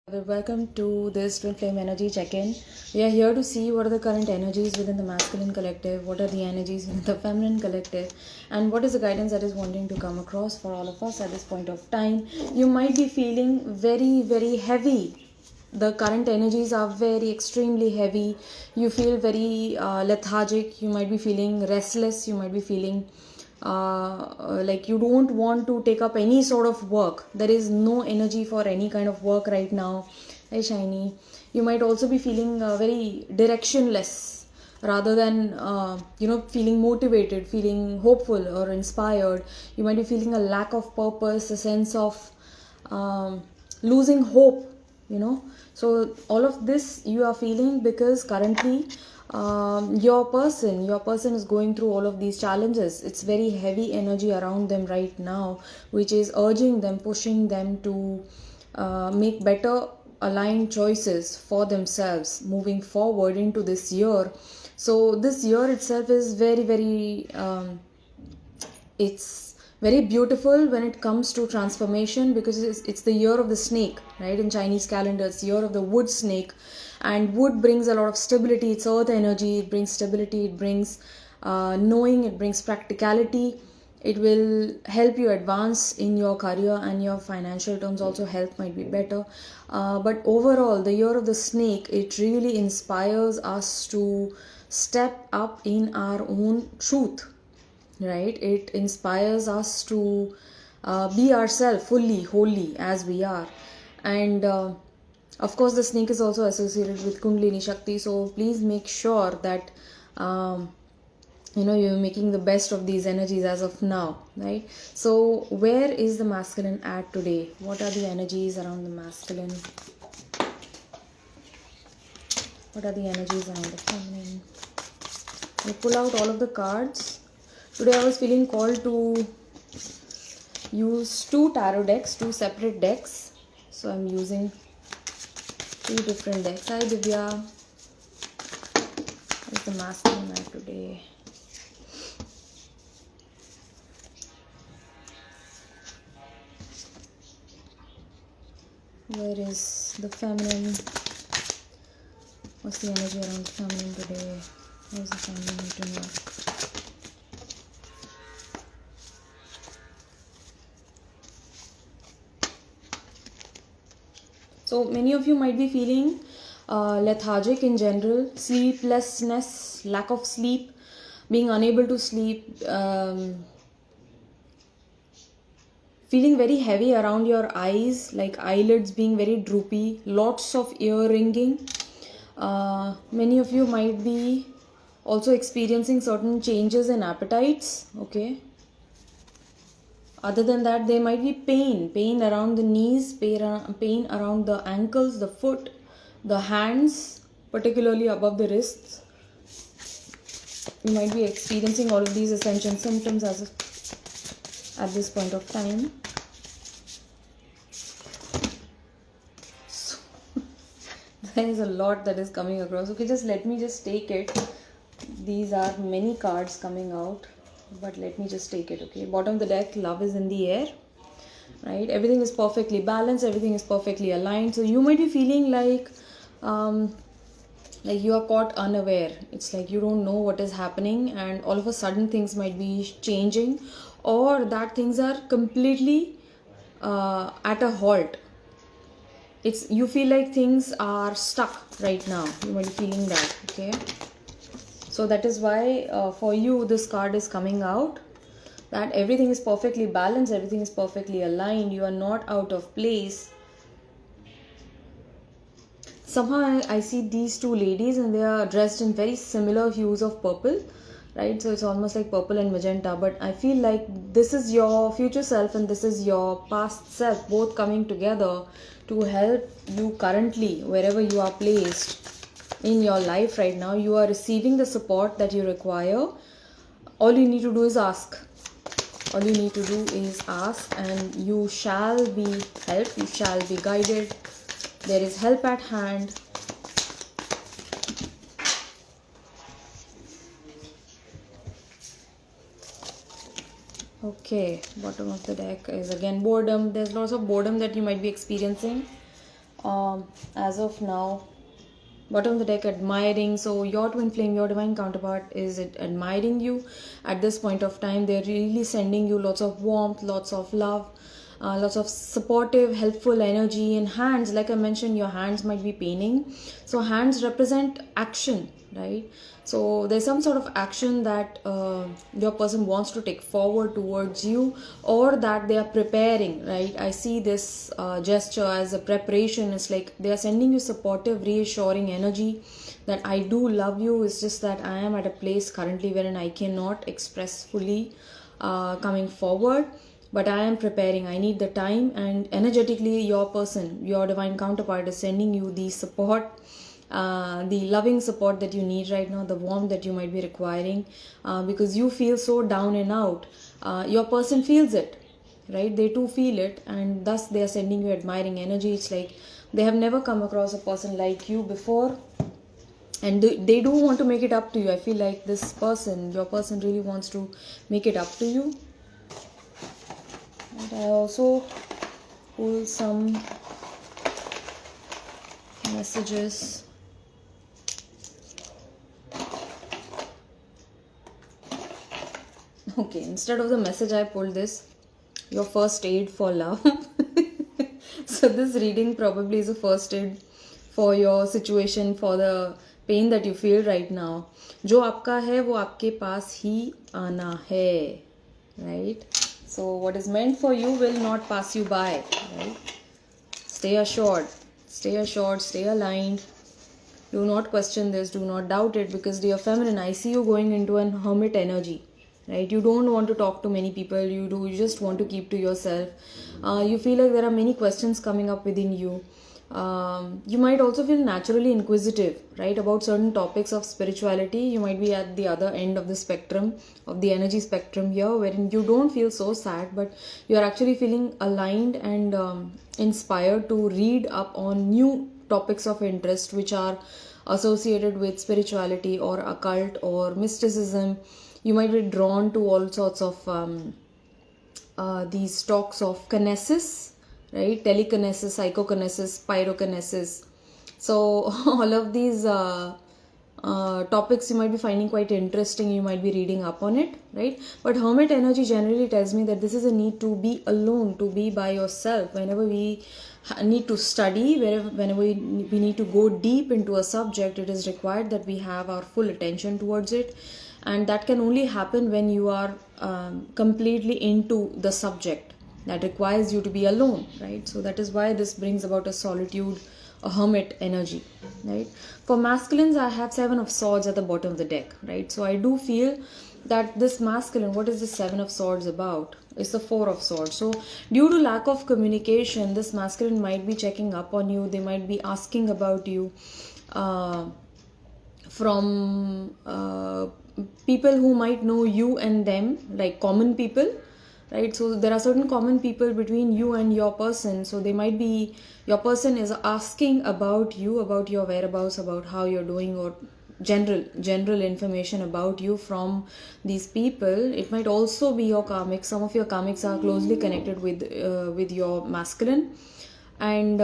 Welcome to this Twinflame Energy Check In. We are here to see what are the current energies within the masculine collective, what are the energies within the feminine collective, and what is the guidance that is wanting to come across for all of us at this point of time. You might be feeling very heavy. The current energies are very extremely heavy. You feel very lethargic. You might be feeling restless. You might be feeling like you don't want to take up any sort of work. There is no energy for any kind of work right now. Hey shiny, you might also be feeling very directionless rather than feeling motivated, feeling hopeful or inspired. You might be feeling a lack of purpose, a sense of losing hope, so all of this you are feeling because currently your person is going through all of these challenges. It's very heavy energy around them right now, which is urging them, pushing them to make better aligned choices for themselves moving forward into this year. So this year itself is very it's very beautiful when it comes to transformation, because it's the year of the snake, right? In Chinese calendar, it's the year of the wood snake, and wood brings a lot of stability. It's earth energy. It brings stability. It brings knowing. It brings practicality. It will help you advance in your career, and your financial terms also. Health might be better, but overall the year of the snake, it really inspires us to step up in our own truth, right? It inspires us to be ourselves fully, wholly as we are. And of course the snake is also associated with Kundalini Shakti, so please make sure that you're making the best of these energies as of now, right? So where is the masculine at today? What are the energies around the masculine? What are the energies around the feminine? I pull out all of the cards. Today I was feeling called to use two tarot decks, two separate decks. So I'm using two different decks. Hi Divya. Where's the masculine at today? Where is the feminine? What's the energy around the feminine today? Where's the feminine need to know? So many of you might be feeling lethargic in general, sleeplessness, lack of sleep, being unable to sleep, feeling very heavy around your eyes, like eyelids being very droopy, lots of ear ringing. Many of you might be also experiencing certain changes in appetites, okay? Other than that, there might be pain around the knees, pain around the ankles, the foot, the hands, particularly above the wrists. You might be experiencing all of these Ascension symptoms at this point of time. So, there is a lot that is coming across. Okay, let me take it. These are many cards coming out, but let me just take it. Okay, bottom of the deck, love is in the air, right? Everything is perfectly balanced, everything is perfectly aligned. So you might be feeling like you are caught unaware. It's like you don't know what is happening, and all of a sudden things might be changing, or that things are completely at a halt. You feel like things are stuck right now. You might be feeling that, okay? So that is why for you this card is coming out, that everything is perfectly balanced, everything is perfectly aligned, you are not out of place. Somehow I see these two ladies and they are dressed in very similar hues of purple, right? So it's almost like purple and magenta, but I feel like this is your future self and this is your past self, both coming together to help you currently wherever you are placed in your life right now. You are receiving the support that you require. All you need to do is ask. All you need to do is ask, and you shall be helped, you shall be guided. There is help at hand. Okay, bottom of the deck is again boredom. There's lots of boredom that you might be experiencing. As of now, bottom of the deck, admiring. So your twin flame, your divine counterpart, is it admiring you at this point of time. They're really sending you lots of warmth, lots of love, lots of supportive, helpful energy. And hands, like I mentioned, your hands might be paining. So hands represent action, right? So there's some sort of action that your person wants to take forward towards you, or that they are preparing, right? I see this gesture as a preparation. It's like they are sending you supportive, reassuring energy that I do love you. It's just that I am at a place currently wherein I cannot express fully coming forward, but I am preparing. I need the time, and energetically, your person, your divine counterpart, is sending you the support, the loving support that you need right now, the warmth that you might be requiring, because you feel so down and out. Your person feels it, right? They too feel it, and thus they are sending you admiring energy. It's like they have never come across a person like you before, and they do want to make it up to you. I feel like this person, your person, really wants to make it up to you. And I also pull some messages. Okay, instead of the message, I pulled this, your first aid for love. So this reading probably is a first aid for your situation, for the pain that you feel right now. जो आपका है वो आपके पास ही आना है, right? So what is meant for you will not pass you by, right? Stay assured, stay aligned. Do not question this, do not doubt it, because dear feminine, I see you going into an hermit energy, right? You don't want to talk to many people. You just want to keep to yourself. You feel like there are many questions coming up within you. You might also feel naturally inquisitive, right, about certain topics of spirituality. You might be at the other end of the spectrum, of the energy spectrum here, wherein you don't feel so sad, but you are actually feeling aligned and inspired to read up on new topics of interest which are associated with spirituality or occult or mysticism. You might be drawn to all sorts of these talks of kinesis, right? Telekinesis, psychokinesis, pyrokinesis. So all of these topics you might be finding quite interesting. You might be reading up on it, right? But hermit energy generally tells me that this is a need to be alone, to be by yourself. Whenever we need to study, whenever we need to go deep into a subject, it is required that we have our full attention towards it. And that can only happen when you are completely into the subject. That requires you to be alone, right? So that is why this brings about a solitude, a hermit energy, right? For masculines, I have 7 of swords at the bottom of the deck, right? So I do feel that this masculine, what is the 7 of swords about? It's the 4 of swords. So due to lack of communication, this masculine might be checking up on you. They might be asking about you from people who might know you and them, like common people, right? So there are certain common people between you and your person. So they might be, your person is asking about you, about your whereabouts, about how you're doing, or general information about you from these people. It might also be your karmics. Some of your karmics are closely connected with your masculine, and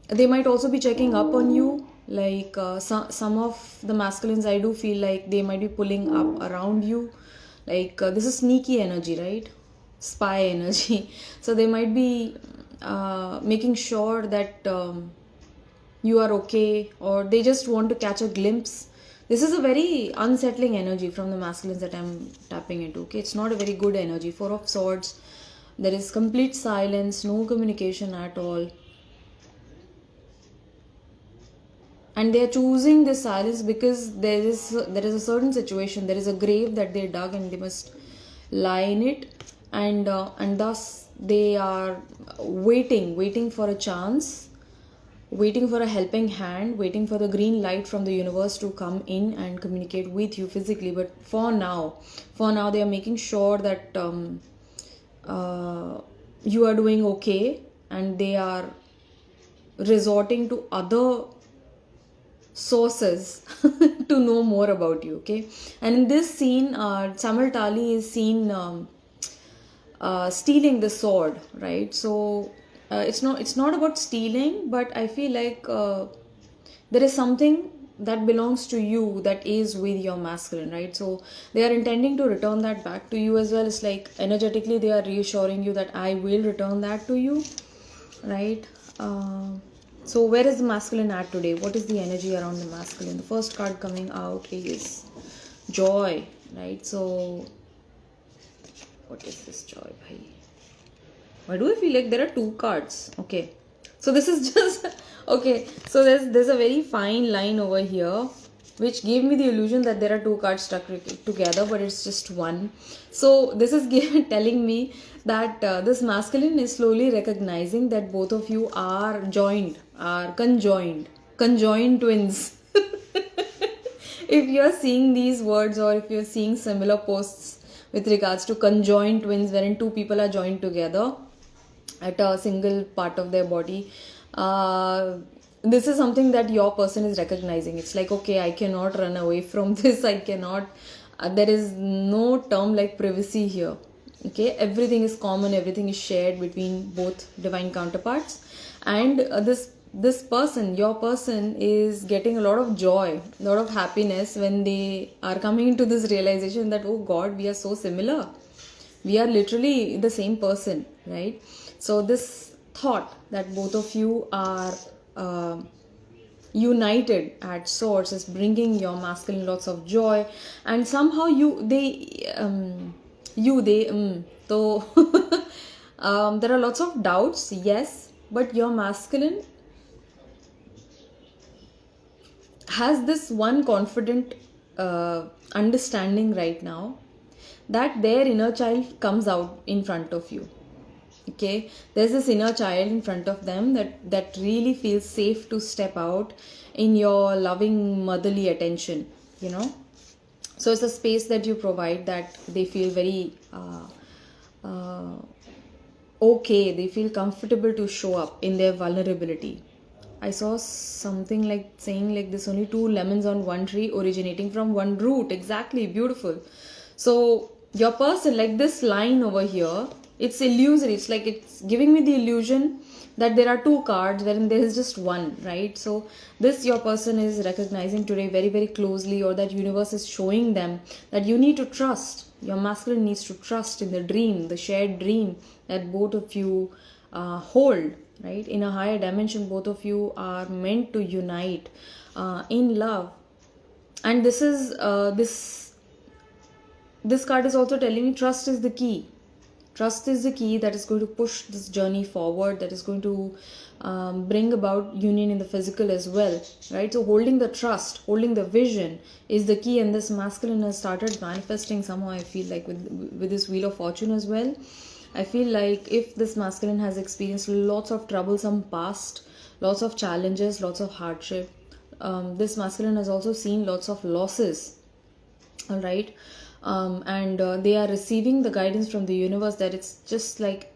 they might also be checking up on you. Like some of the masculines, I do feel like they might be pulling up around you. Like this is sneaky energy, right? Spy energy. So they might be making sure that you are okay, or they just want to catch a glimpse. This is a very unsettling energy from the masculines that I'm tapping into. Okay, it's not a very good energy. 4 of swords. There is complete silence, no communication at all. And they are choosing this silence because there is a certain situation, there is a grave that they dug and they must lie in it, and thus they are waiting for a chance, waiting for a helping hand, waiting for the green light from the universe to come in and communicate with you physically. But for now they are making sure that you are doing okay, and they are resorting to other sources to know more about you. Okay, and in this scene, Samuel Tali is seen stealing the sword, right? So it's not about stealing, but I feel like there is something that belongs to you that is with your masculine, right? So they are intending to return that back to you as well. It's like energetically they are reassuring you that I will return that to you, right? So where is the masculine at today? What is the energy around the masculine? The first card coming out is joy, right? So what is this joy, bhai? Why do I feel like there are two cards? Okay, so this is just okay. So there's a very fine line over here, which gave me the illusion that there are two cards stuck together, but it's just one. So this is telling me that this masculine is slowly recognizing that both of you are conjoined twins. If you're seeing these words, or if you're seeing similar posts with regards to conjoined twins, wherein two people are joined together at a single part of their body, this is something that your person is recognizing. It's like, okay, I cannot run away from this. I cannot, there is no term like privacy here. Okay, everything is common, everything is shared between both divine counterparts, and this person, your person, is getting a lot of joy, a lot of happiness when they are coming into this realization that, oh God, we are so similar, we are literally the same person, right? So this thought that both of you are united at source is bringing your masculine lots of joy, and somehow so there are lots of doubts, yes, but your masculine has this one confident understanding right now that their inner child comes out in front of you. Okay, there's this inner child in front of them that really feels safe to step out in your loving motherly attention, you know. So it's a space that you provide that they feel very okay, they feel comfortable to show up in their vulnerability. I saw something like saying like this, only two lemons on one tree originating from one root. Exactly, beautiful. So your person, like this line over here, it's illusory. It's like it's giving me the illusion that there are two cards wherein there is just one, right? So this your person is recognizing today very, very closely, or that universe is showing them that you need to trust. Your masculine needs to trust in the dream, the shared dream that both of you hold, right? In a higher dimension, both of you are meant to unite in love. And this is this card is also telling me trust is the key. Trust is the key that is going to push this journey forward, that is going to bring about union in the physical as well, right? So holding the trust, holding the vision is the key, and this masculine has started manifesting somehow, I feel like, with this Wheel of Fortune as well. I feel like if this masculine has experienced lots of troublesome past, lots of challenges, lots of hardship, this masculine has also seen lots of losses, all right? And they are receiving the guidance from the universe that it's like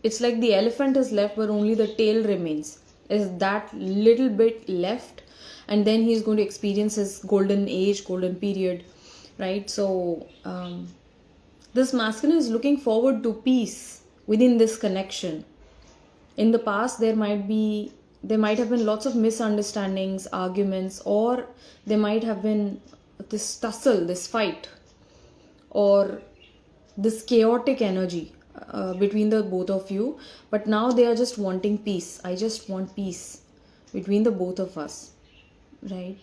the elephant is left but only the tail remains. Is that little bit left, and then he's going to experience his golden age, golden period, right? So this masculine is looking forward to peace within this connection. In the past, there might have been lots of misunderstandings, arguments, or there might have been this tussle, this fight, or this chaotic energy between the both of you. But now they are just wanting peace. I just want peace between the both of us, right?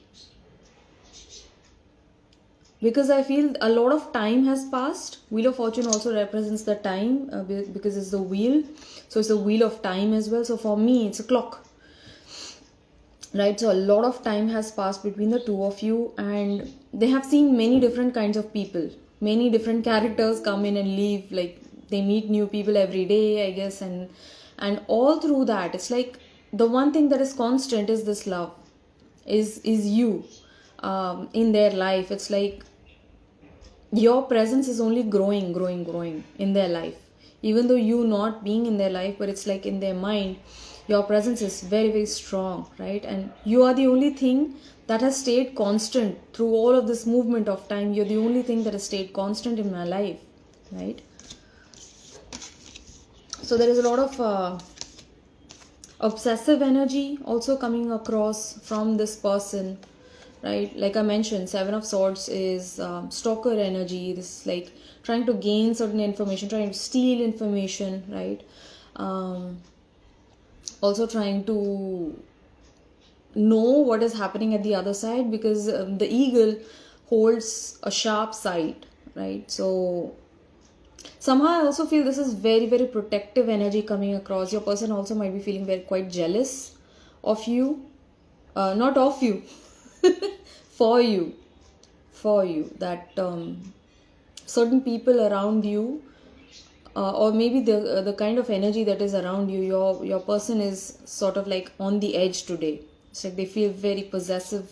Because I feel a lot of time has passed. Wheel of Fortune also represents the time because it's the wheel. So it's a wheel of time as well. So for me, it's a clock, right? So a lot of time has passed between the two of you, and they have seen many different kinds of people. Many different characters come in and leave. Like they meet new people every day, I guess. And all through that, it's like the one thing that is constant is this love, is you in their life. It's like your presence is only growing in their life, even though you not being in their life, but it's like in their mind your presence is very, very strong, right? And you are the only thing that has stayed constant through all of this movement of time. You're the only thing that has stayed constant in my life, right? So there is a lot of Obsessive energy also coming across from this person, right? Like I mentioned, Seven of Swords is stalker energy. This is like trying to gain certain information, trying to steal information, right? Also trying to know what is happening at the other side, because the eagle holds a sharp sight, right? So somehow I also feel this is very, very protective energy coming across. Your person also might be feeling very quite jealous of you, not of you, for you, for you. That certain people around you, or maybe the kind of energy that is around you, your person is sort of like on the edge today. It's like they feel very possessive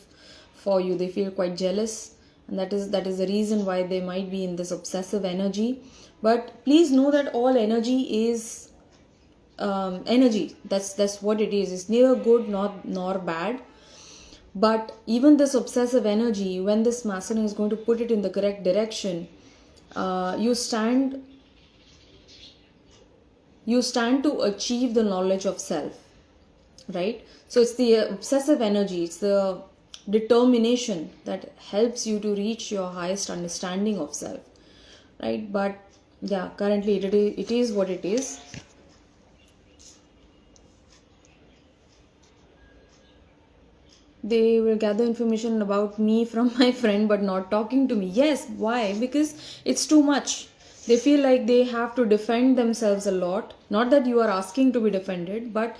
for you. They feel quite jealous, and that is the reason why they might be in this obsessive energy. But please know that all energy is energy. That's what it is. It's neither good nor bad. But even this obsessive energy, when this masculine is going to put it in the correct direction, you stand to achieve the knowledge of self, right? So it's the obsessive energy, it's the determination that helps you to reach your highest understanding of self, right? But yeah, currently it is what it is. They will gather information about me from my friend but not talking to me. Yes, why? Because it's too much. They feel like they have to defend themselves a lot. Not that you are asking to be defended, but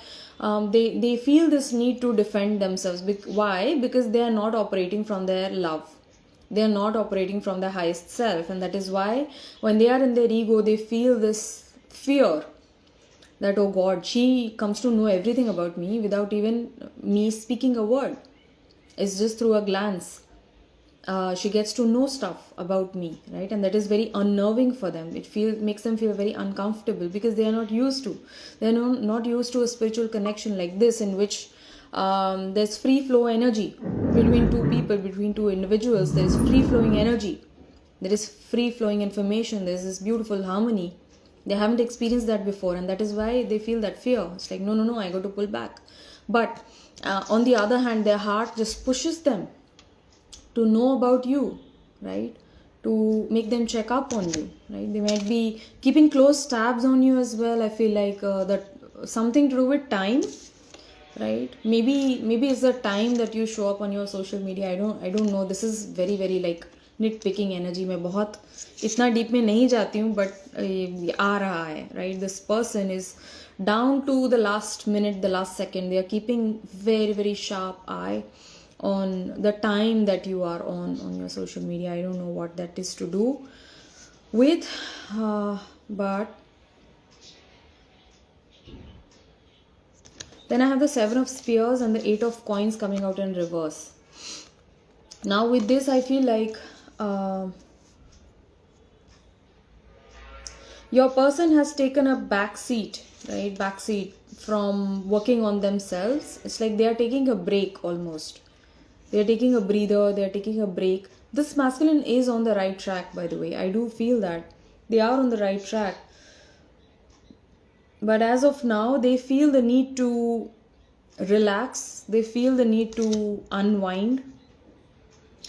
they feel this need to defend themselves. Why? Because they are not operating from their love. They are not operating from their highest self. And that is why when they are in their ego, they feel this fear that, oh God, she comes to know everything about me without even me speaking a word. It's just through a glance. She gets to know stuff about me, right? And that is very unnerving for them. Makes them feel very uncomfortable because they are not used to. They're not used to a spiritual connection like this, in which there's free flow energy between two people, between two individuals. There's free flowing energy. There is free flowing information. There's this beautiful harmony. They haven't experienced that before, and that is why they feel that fear. It's like, no, I got to pull back. But on the other hand, their heart just pushes them to know about you, right? To make them check up on you, right? They might be keeping close tabs on you as well. I feel like that something to do with time, right? Maybe it's the time that you show up on your social media. I don't know. This is very, very like nitpicking energy. मैं बहुत इतना deep में नहीं जाती हूँ, but आ रहा है, right? This person is down to the last minute, the last second. They are keeping very, very sharp eye on the time that you are on your social media. I don't know what that is to do with, but then I have the Seven of Spears and the Eight of Coins coming out in reverse. Now with this, I feel like your person has taken a backseat, right? Backseat from working on themselves. It's like they are taking a break almost. They are taking a breather. They are taking a break. This masculine is on the right track, by the way. I do feel that they are on the right track. But as of now, they feel the need to relax. They feel the need to unwind.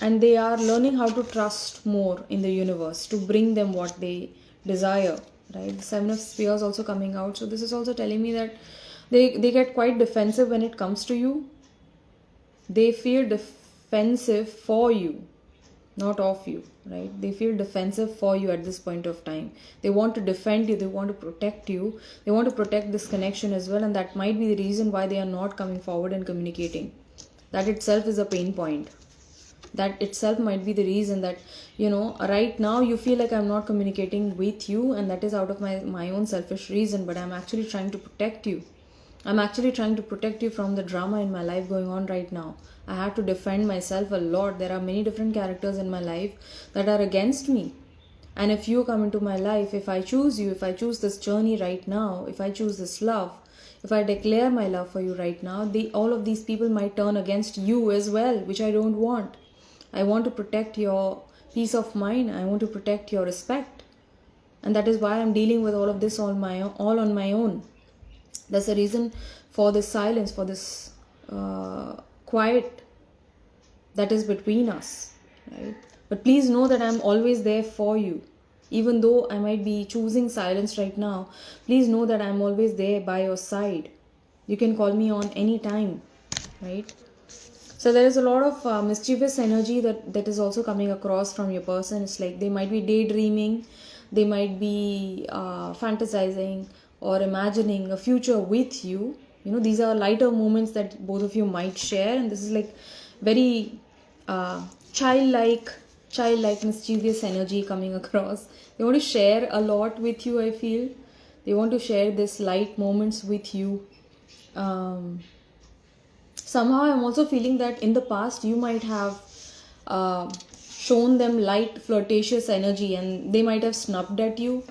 And they are learning how to trust more in the universe to bring them what they desire, right? The Seven of Spears also coming out. So this is also telling me that they get quite defensive when it comes to you. They feel defensive for you, not of you, right? They feel defensive for you at this point of time. They want to defend you. They want to protect you. They want to protect this connection as well. And that might be the reason why they are not coming forward and communicating. That itself is a pain point. That itself might be the reason that, right now you feel like I'm not communicating with you, and that is out of my own selfish reason, but I'm actually trying to protect you. I'm actually trying to protect you from the drama in my life going on right now. I have to defend myself a lot. There are many different characters in my life that are against me. And if you come into my life, if I choose you, if I choose this journey right now, if I choose this love, if I declare my love for you right now, all of these people might turn against you as well, which I don't want. I want to protect your peace of mind. I want to protect your respect. And that is why I'm dealing with all of this all on my own. There's a reason for this silence, for this quiet that is between us, right? But please know that I'm always there for you. Even though I might be choosing silence right now, please know that I'm always there by your side. You can call me on any time, right? So there is a lot of mischievous energy that is also coming across from your person. It's like they might be daydreaming, they might be fantasizing or imagining a future with you. You know, these are lighter moments that both of you might share, and this is like very uh, childlike, childlike mischievous energy coming across. They want to share a lot with you. I feel they want to share this light moments with you. Somehow I'm also feeling that in the past you might have shown them light flirtatious energy, and they might have snubbed at you,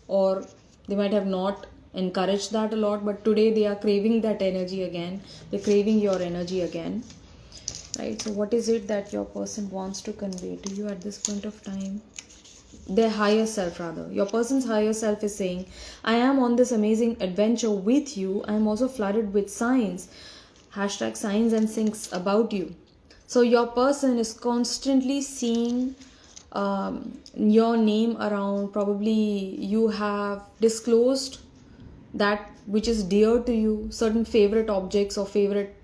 or they might have not encouraged that a lot, but today they are craving that energy again. They're craving your energy again, right? So what is it that your person wants to convey to you at this point of time? Their higher self, rather, your person's higher self is saying, I am on this amazing adventure with you. I am also flooded with signs, hashtag signs and syncs about you. So your person is constantly seeing your name around. Probably you have disclosed that which is dear to you, certain favorite objects or favorite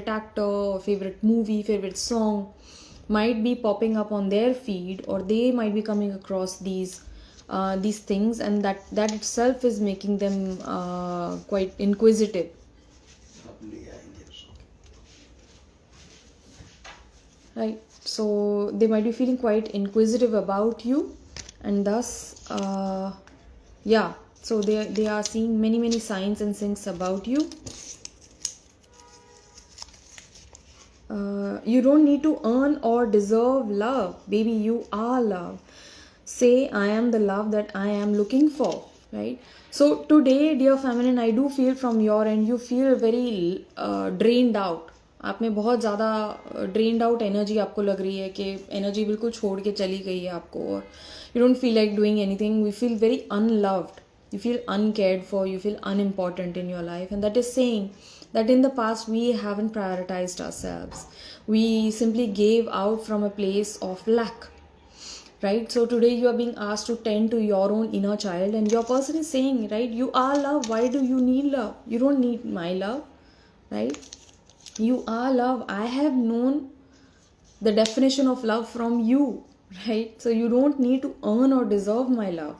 actor or favorite movie, favorite song might be popping up on their feed, or they might be coming across these things, and that itself is making them quite inquisitive. Right, so they might be feeling quite inquisitive about you, and thus yeah, so they are seeing many signs and things about you. You don't need to earn or deserve love, baby. You are love. Say, I am the love that I am looking for, right? So today, dear feminine, I do feel from your end you feel very drained out. आप में बहुत ज़्यादा drained out energy आपको लग रही है कि energy बिल्कुल छोड़ के चली गई है आपको, और you don't feel like doing anything. We feel very unloved, you feel uncared for, you feel unimportant in your life, and that is saying that in the past we haven't prioritized ourselves. We simply gave out from a place of lack, right? So today you are being asked to tend to your own inner child, and your person is saying, right, you are love. Why do you need love? You don't need my love, right? You are love. I have known the definition of love from you, right? So you don't need to earn or deserve my love.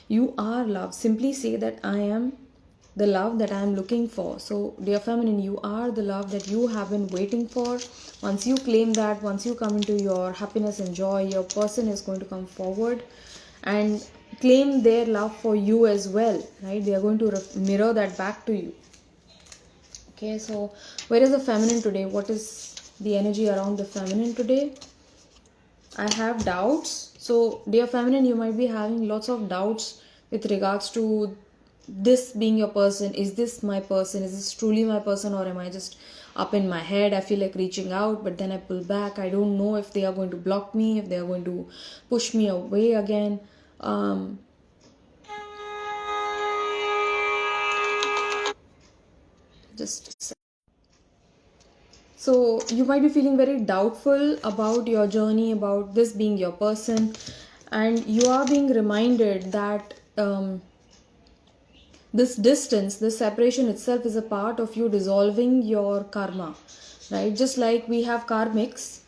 You are love. Simply say that I am the love that I am looking for. So dear feminine, you are the love that you have been waiting for. Once you claim that, once you come into your happiness and joy, your person is going to come forward and claim their love for you as well, right? They are going to mirror that back to you. Okay, so where is the feminine today? What is the energy around the feminine today? I have doubts. So dear feminine, you might be having lots of doubts with regards to this being your person. Is this my person? Is this truly my person, or am I just up in my head? I feel like reaching out, but then I pull back. I don't know if they are going to block me, if they are going to push me away again. So you might be feeling very doubtful about your journey, about this being your person, and you are being reminded that this distance, this separation itself is a part of you dissolving your karma, right? Just like we have karmics,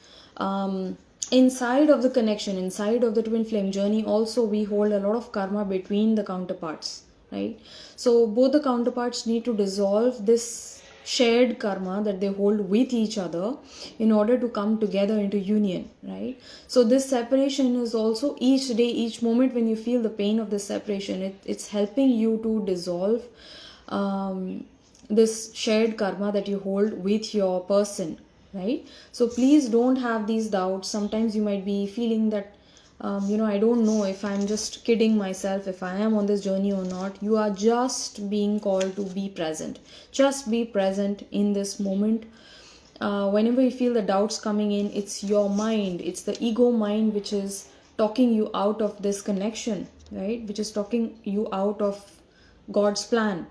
inside of the connection, inside of the twin flame journey, also we hold a lot of karma between the counterparts, right? So both the counterparts need to dissolve this shared karma that they hold with each other in order to come together into union, right? So this separation is also each day, each moment when you feel the pain of this separation, it's helping you to dissolve this shared karma that you hold with your person, right? So please don't have these doubts. Sometimes you might be feeling that I don't know if I'm just kidding myself, if I am on this journey or not. You are just being called to be present. Just be present in this moment. Whenever you feel the doubts coming in, it's your mind, it's the ego mind which is talking you out of this connection, right? Which is talking you out of God's plan.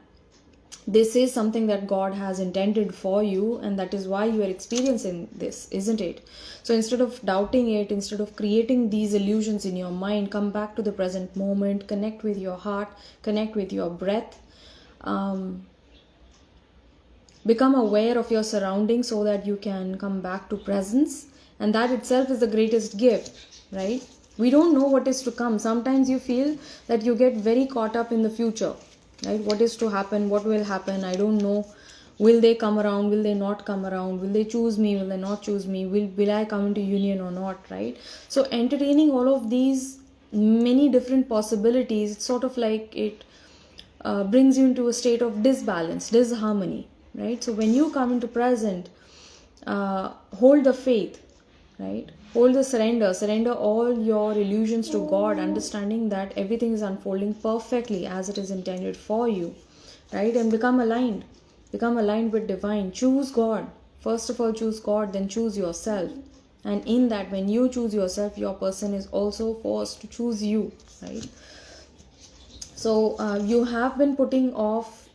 this is something that God has intended for you, and that is why you are experiencing this, isn't it? So instead of doubting it, instead of creating these illusions in your mind, come back to the present moment, connect with your heart, connect with your breath, become aware of your surroundings so that you can come back to presence. And that itself is the greatest gift, right? We don't know what is to come. Sometimes you feel that you get very caught up in the future, right? What is to happen, what will happen, I don't know. Will they come around, will they not come around, will they choose me, will they not choose me, will I come into union or not, right? So entertaining all of these many different possibilities, it's sort of like it brings you into a state of disbalance, disharmony, right? So when you come into present, hold the faith, right? Hold the surrender all your illusions to God, understanding that everything is unfolding perfectly as it is intended for you, right? And become aligned with divine. Choose God. First of all, choose God, then choose yourself. And in that, when you choose yourself, your person is also forced to choose you, right? So you have been putting off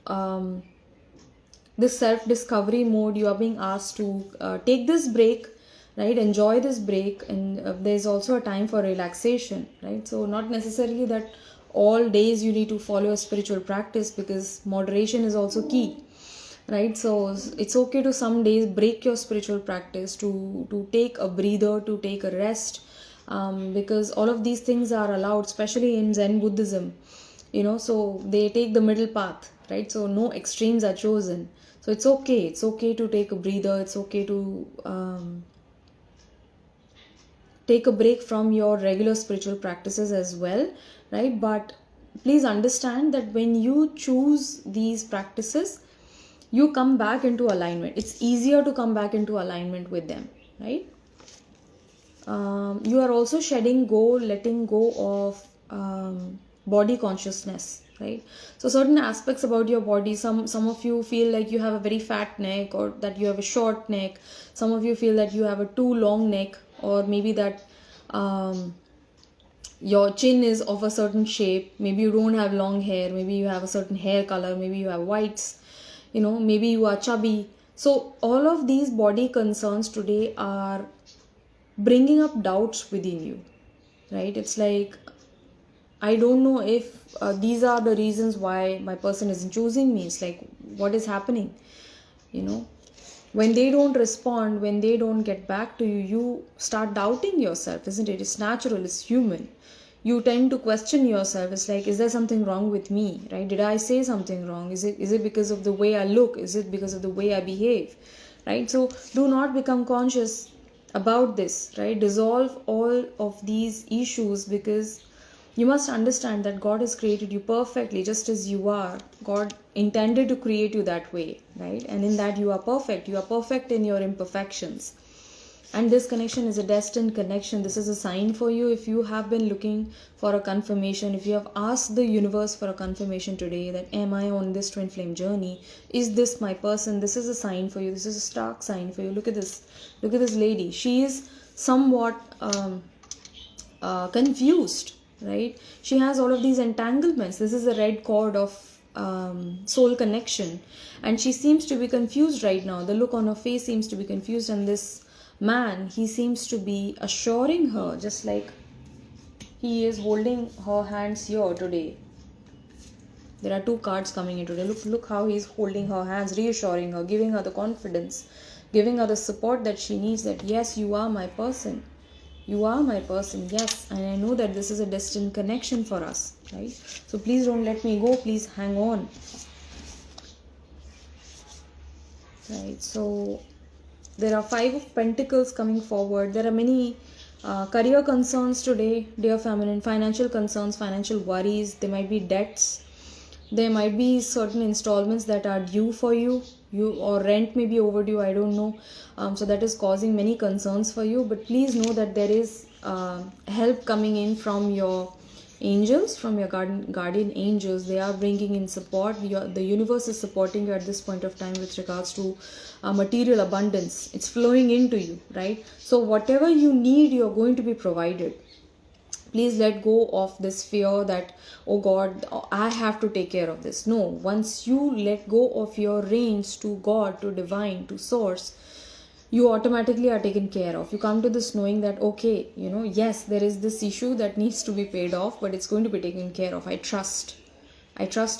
this self-discovery mode. You are being asked to take this break, right? Enjoy this break, and there's also a time for relaxation, right? So not necessarily that all days you need to follow a spiritual practice, because moderation is also key, right? So it's okay to some days break your spiritual practice, to take a breather, to take a rest, because all of these things are allowed, especially in Zen Buddhism, so they take the middle path, right? So no extremes are chosen. So it's okay to take a breather, it's okay to take a break from your regular spiritual practices as well, right? But please understand that when you choose these practices, you come back into alignment. It's easier to come back into alignment with them, right? You are also letting go of body consciousness, right? So certain aspects about your body, some of you feel like you have a very fat neck, or that you have a short neck. Some of you feel that you have a too long neck, or maybe that your chin is of a certain shape. Maybe you don't have long hair, maybe you have a certain hair color, maybe you have whites, maybe you are chubby. So all of these body concerns today are bringing up doubts within you, right? It's like, I don't know if these are the reasons why my person isn't choosing me. It's like, what is happening? When they don't respond, when they don't get back to you, you start doubting yourself, isn't it? It's natural, it's human. You tend to question yourself. It's like, is there something wrong with me, right? Did I say something wrong? Is it because of the way I look? Is it because of the way I behave, right? So do not become conscious about this, right? Dissolve all of these issues, because you must understand that God has created you perfectly just as you are. God intended to create you that way, right? And in that you are perfect. You are perfect in your imperfections. And this connection is a destined connection. This is a sign for you. If you have been looking for a confirmation, if you have asked the universe for a confirmation today that am I on this twin flame journey? Is this my person? This is a sign for you. This is a stark sign for you. Look at this. Look at this lady. She is somewhat confused, right? She has all of these entanglements. This is a red cord of soul connection, and she seems to be confused right now. The look on her face seems to be confused, and this man, he seems to be assuring her, just like he is holding her hands here today. There are two cards coming in today. Look how he's holding her hands, reassuring her, giving her the confidence, giving her the support that she needs, that yes, you are my person. You are my person, yes, and I know that this is a destined connection for us, right? So please don't let me go, please hang on. Right, so there are 5 of Pentacles coming forward. There are many career concerns today, dear feminine, financial concerns, financial worries. There might be debts. There might be certain installments that are due for you, or rent may be overdue, I don't know. So that is causing many concerns for you. But please know that there is help coming in from your angels, from your guardian angels. They are bringing in support. The universe is supporting you at this point of time with regards to material abundance. It's flowing into you, right? So whatever you need, you're going to be provided. Please let go of this fear that, oh God, I have to take care of this. No, once you let go of your reins to God, to divine, to source, you automatically are taken care of. You come to this knowing that, okay, yes, there is this issue that needs to be paid off, but it's going to be taken care of. I trust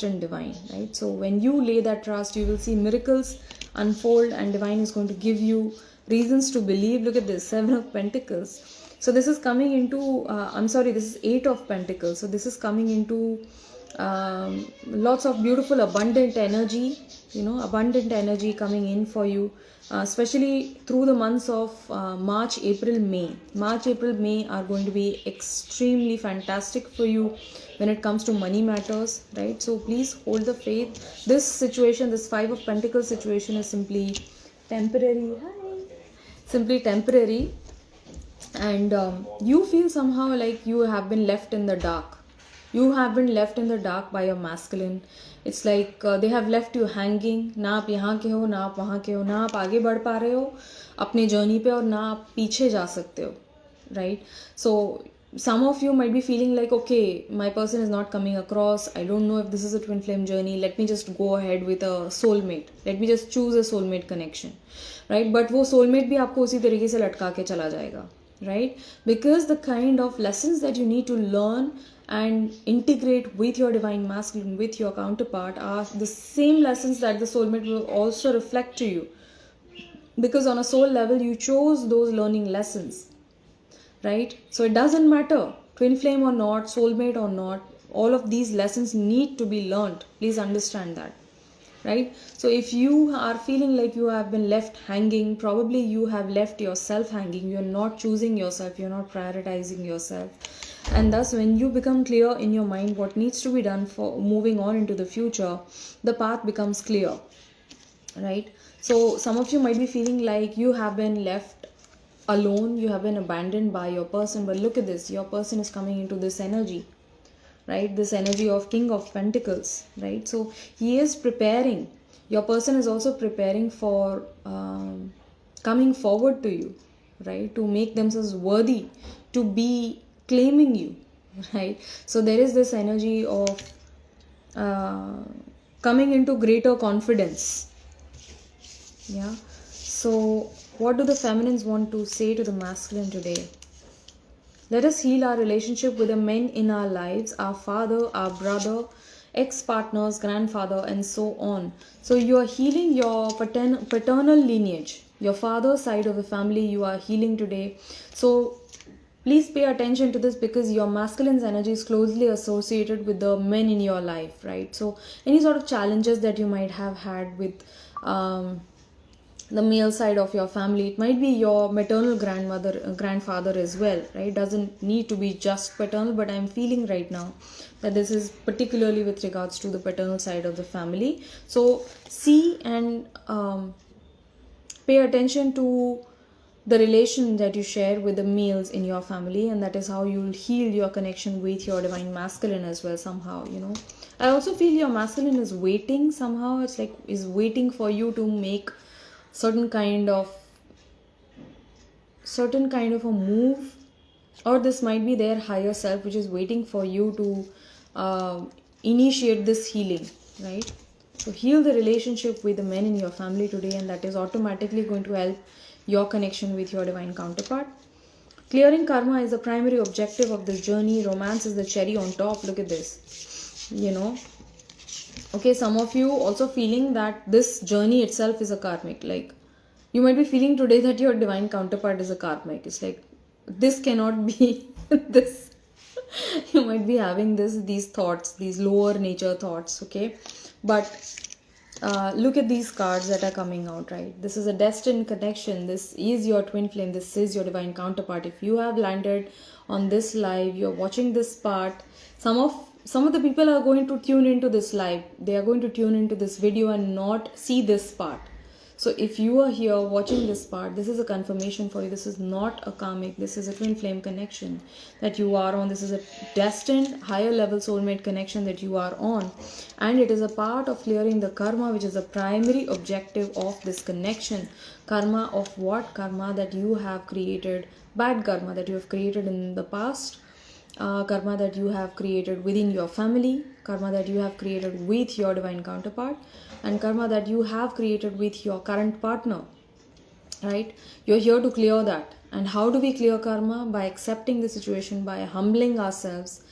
in divine, right? So when you lay that trust, you will see miracles unfold, and divine is going to give you reasons to believe. Look at this, 7 of Pentacles. So this is coming into, this is 8 of Pentacles. So this is coming into lots of beautiful, abundant energy, abundant energy coming in for you, especially through the months of March, April, May. March, April, May are going to be extremely fantastic for you when it comes to money matters, right? So please hold the faith. This situation, this 5 of Pentacles situation is simply temporary. Simply temporary. And you feel somehow like you have been left in the dark. You have been left in the dark by your masculine. It's like they have left you hanging. ना आप यहाँ के हो, ना आप वहाँ के हो, ना आप आगे बढ़ पा रहे हो अपने जर्नी पे, और ना आप पीछे जा सकते हो, right? So some of you might be feeling like, okay, my person is not coming across. I don't know if this is a twin flame journey. Let me just go ahead with a soulmate. Let me just choose a soulmate connection, right? But वो soulmate भी आपको उसी तरीके से लटका के चला जाएगा, right? Because the kind of lessons that you need to learn and integrate with your divine masculine, with your counterpart, are the same lessons that the soulmate will also reflect to you. Because on a soul level, you chose those learning lessons, right? So it doesn't matter, twin flame or not, soulmate or not, all of these lessons need to be learned. Please understand that, right? So if you are feeling like you have been left hanging, probably you have left yourself hanging. You're not choosing yourself, you're not prioritizing yourself. And thus, when you become clear in your mind what needs to be done for moving on into the future, the path becomes clear, right? So some of you might be feeling like you have been left alone, you have been abandoned by your person. But look at this, your person is coming into this energy, right? This energy of King of Pentacles, right? So he is preparing. Your person is also preparing for coming forward to you, right? To make themselves worthy, to be claiming you, right? So there is this energy of coming into greater confidence. Yeah. So what do the feminines want to say to the masculine today? Let us heal our relationship with the men in our lives, our father, our brother, ex-partners, grandfather, and so on. So you are healing your paternal lineage, your father's side of the family you are healing today. So please pay attention to this, because your masculine's energy is closely associated with the men in your life, right? So any sort of challenges that you might have had with the male side of your family, it might be your maternal grandfather as well, right? Doesn't need to be just paternal, but I'm feeling right now that this is particularly with regards to the paternal side of the family. So see and pay attention to the relation that you share with the males in your family, and that is how you'll heal your connection with your divine masculine as well somehow. I also feel your masculine is waiting somehow. It's like is waiting for you to make certain kind of a move, or this might be their higher self which is waiting for you to initiate this healing, right? So heal the relationship with the men in your family today, and that is automatically going to help your connection with your divine counterpart. Clearing karma is the primary objective of this journey. Romance is the cherry on top. Look at this, okay, some of you also feeling that this journey itself is a karmic. Like you might be feeling today that your divine counterpart is a karmic. It's like this cannot be this. You might be having these thoughts, these lower nature thoughts, okay? But look at these cards that are coming out, right? This is a destined connection. This is your twin flame. This is your divine counterpart. If you have landed on this live, you're watching this part, some of the people are going to tune into this live. They are going to tune into this video and not see this part. So if you are here watching this part, this is a confirmation for you. This is not a karmic. This is a twin flame connection that you are on. This is a destined higher level soulmate connection that you are on. And it is a part of clearing the karma, which is the primary objective of this connection. Karma of what? Karma that you have created, bad karma that you have created in the past. karma that you have created within your family, karma that you have created with your divine counterpart, and karma that you have created with your current partner, right? You're here to clear that. And how do we clear karma? By accepting the situation, by humbling ourselves,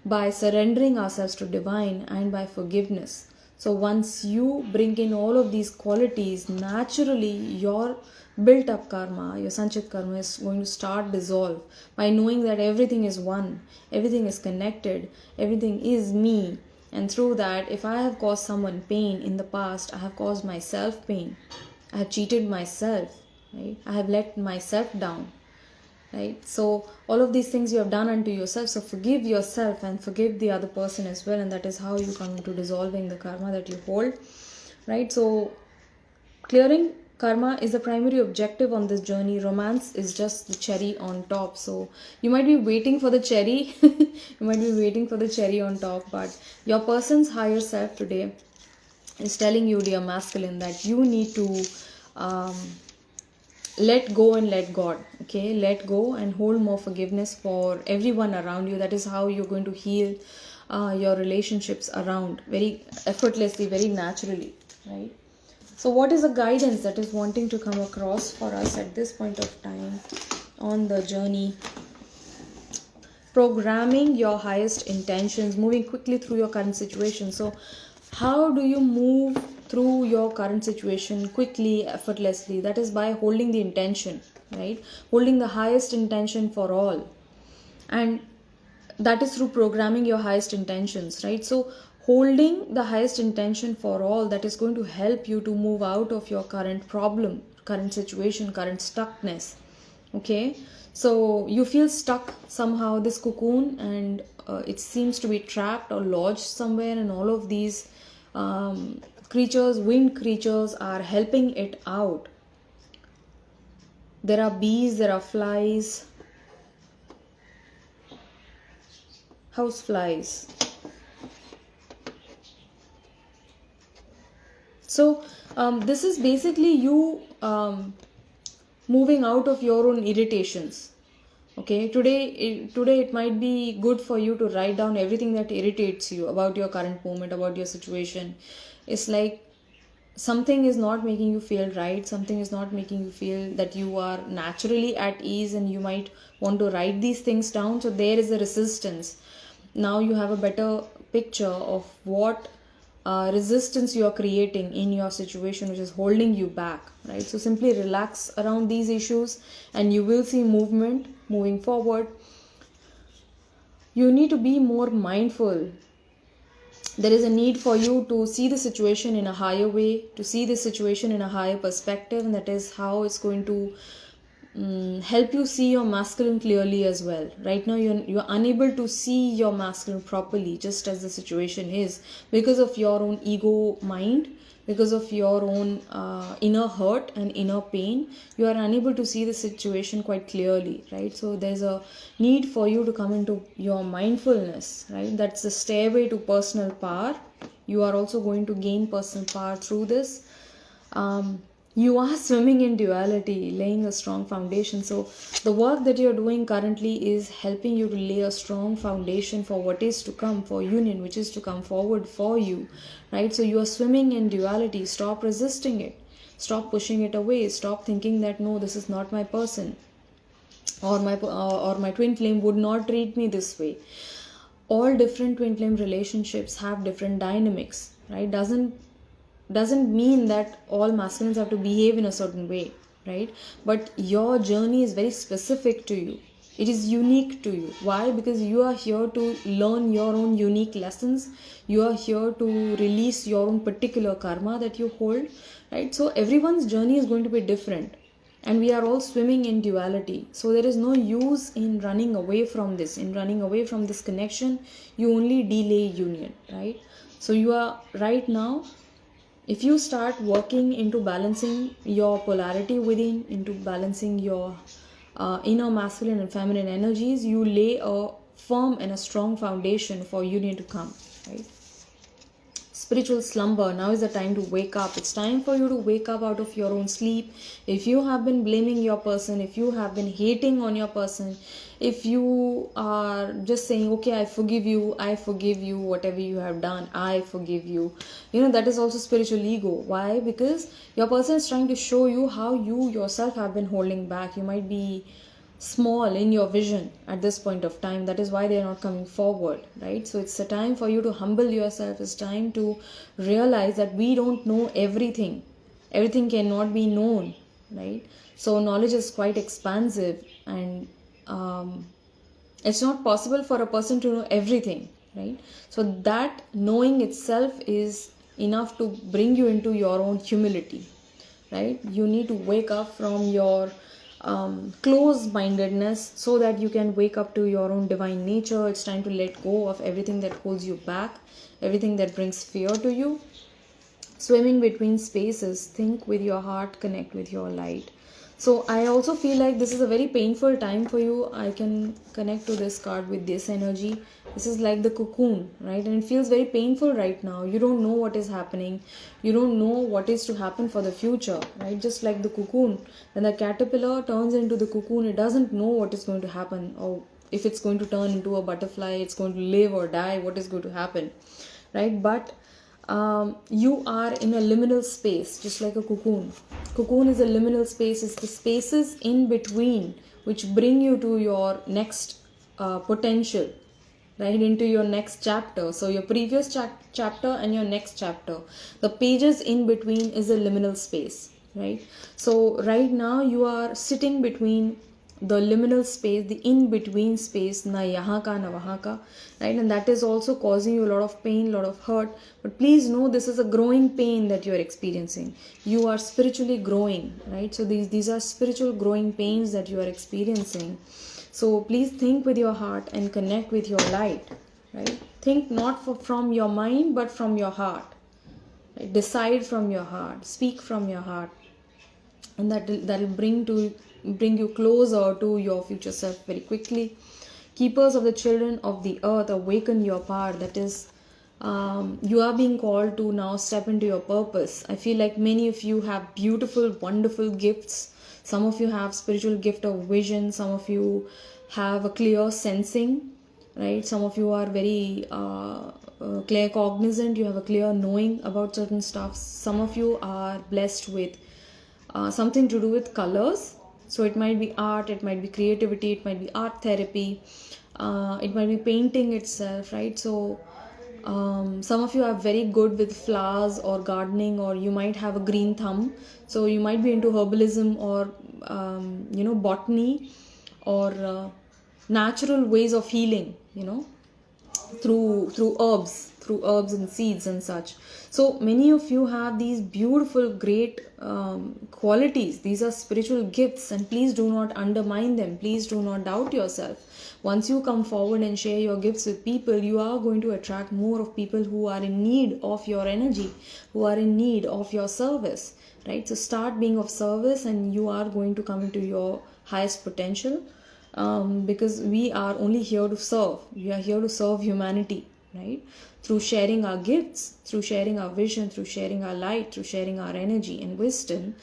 by surrendering ourselves to divine, and by forgiveness. So once you bring in all of these qualities, naturally your built up karma, your sanchit karma, is going to start dissolve, by knowing that everything is one, everything is connected, everything is me. And through that, if I have caused someone pain in the past, I have caused myself pain, I have cheated myself, right? I have let myself down, right? So all of these things you have done unto yourself. So forgive yourself and forgive the other person as well, and that is how you come into dissolving the karma that you hold, right? So clearing karma is the primary objective on this journey. Romance is just the cherry on top. So you might be waiting for the cherry, you might be waiting for the cherry on top, but your person's higher self today is telling you, dear masculine, that you need to um, let go and let God. Okay, let go and hold more forgiveness for everyone around you. That is how you're going to heal your relationships around very effortlessly, very naturally, right? So what is the guidance that is wanting to come across for us at this point of time on the journey? Programming your highest intentions, moving quickly through your current situation. So how do you move through your current situation quickly, effortlessly? That is by holding the intention, right? Holding the highest intention for all. And that is through programming your highest intentions, right? So holding the highest intention for all, that is going to help you to move out of your current problem, current situation, current stuckness. Okay, so you feel stuck somehow, this cocoon, and it seems to be trapped or lodged somewhere, and all of these creatures, winged creatures, are helping it out. There are bees, there are flies, house flies. So this is basically you moving out of your own irritations. Okay, today it might be good for you to write down everything that irritates you about your current moment, about your situation. It's like something is not making you feel right, something is not making you feel that you are naturally at ease, and you might want to write these things down. So there is a resistance. Now you have a better picture of what resistance you are creating in your situation, which is holding you back, right? So simply relax around these issues and you will see movement moving forward. You need to be more mindful. There is a need for you to see the situation in a higher way, to see the situation in a higher perspective, and that is how it's going to help you see your masculine clearly as well. Right now you're unable to see your masculine properly, just as the situation is, because of your own ego mind, because of your own inner hurt and inner pain. You are unable to see the situation quite clearly, right? So there's a need for you to come into your mindfulness, right? That's the stairway to personal power. You are also going to gain personal power through this. You are swimming in duality, laying a strong foundation. So the work that you're doing currently is helping you to lay a strong foundation for what is to come, for union, which is to come forward for you, right? So you are swimming in duality. Stop resisting it. Stop pushing it away. Stop thinking that, no, this is not my person, or my twin flame would not treat me this way. All different twin flame relationships have different dynamics, right? Doesn't mean that all masculines have to behave in a certain way, right? But your journey is very specific to you. It is unique to you. Why? Because you are here to learn your own unique lessons. You are here to release your own particular karma that you hold, right? So everyone's journey is going to be different, and we are all swimming in duality. So there is no use in running away from this. In running away from this connection, you only delay union, right? So you are right now, if you start working into balancing your polarity within, into balancing your inner masculine and feminine energies, you lay a firm and a strong foundation for union to come, right? spiritual slumber. Now is the time to wake up. It's time for you to wake up out of your own sleep. If you have been blaming your person, if you have been hating on your person, if you are just saying, okay, I forgive you, whatever you have done, I forgive you, that is also spiritual ego. Why? Because your person is trying to show you how you yourself have been holding back. You might be small in your vision at this point of time. That is why they are not coming forward, right? So it's a time for you to humble yourself. It's time to realize that we don't know everything cannot be known, right? So knowledge is quite expansive, and it's not possible for a person to know everything, right? So that knowing itself is enough to bring you into your own humility, right? You need to wake up from your close-mindedness so that you can wake up to your own divine nature. It's time to let go of everything that holds you back, everything that brings fear to you. Swimming between spaces, think with your heart, connect with your light. So I also feel like this is a very painful time for you. I can connect to this card with this energy. This is like the cocoon, right? And it feels very painful right now. You don't know what is happening. You don't know what is to happen for the future, right? Just like the cocoon. When the caterpillar turns into the cocoon, it doesn't know what is going to happen, or if it's going to turn into a butterfly, it's going to live or die, what is going to happen, right? But you are in a liminal space, just like a cocoon. Cocoon is a liminal space. It's the spaces in between which bring you to your next potential, right? Into your next chapter. So your previous chapter and your next chapter, the pages in between is a liminal space, right? So right now you are sitting between the liminal space, the in-between space, na yahan ka na wahan ka, right? And that is also causing you a lot of pain, a lot of hurt. But please know this is a growing pain that you are experiencing. You are spiritually growing, right? So these are spiritual growing pains that you are experiencing. So please think with your heart and connect with your light, right? Think not from your mind, but from your heart. Right? Decide from your heart. Speak from your heart. And that'll bring you closer to your future self very quickly. Keepers of the children of the earth, awaken your power. That is, you are being called to now step into your purpose. I feel like many of you have beautiful, wonderful gifts. Some of you have spiritual gift of vision. Some of you have a clear sensing, right? Some of you are very clear cognizant. You have a clear knowing about certain stuff. Some of you are blessed with something to do with colors. So it might be art, it might be creativity, it might be art therapy, it might be painting itself, right? So some of you are very good with flowers or gardening, or you might have a green thumb. So you might be into herbalism or botany, or natural ways of healing, through herbs and seeds and such. So many of you have these beautiful, great qualities. These are spiritual gifts, and please do not undermine them. Please do not doubt yourself. Once you come forward and share your gifts with people, you are going to attract more of people who are in need of your energy, who are in need of your service, right? So start being of service, and you are going to come into your highest potential. Because we are only here to serve. We are here to serve humanity, right? Through sharing our gifts, through sharing our vision, through sharing our light, through sharing our energy and wisdom,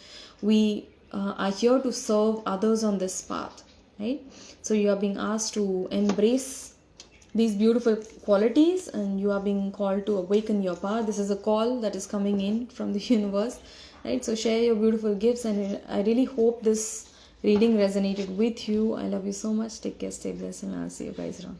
we are here to serve others on this path, right? So you are being asked to embrace these beautiful qualities, and you are being called to awaken your power. This is a call that is coming in from the universe, right? So share your beautiful gifts, and I really hope this reading resonated with you. I love you so much. Take care, stay blessed, and I'll see you guys around.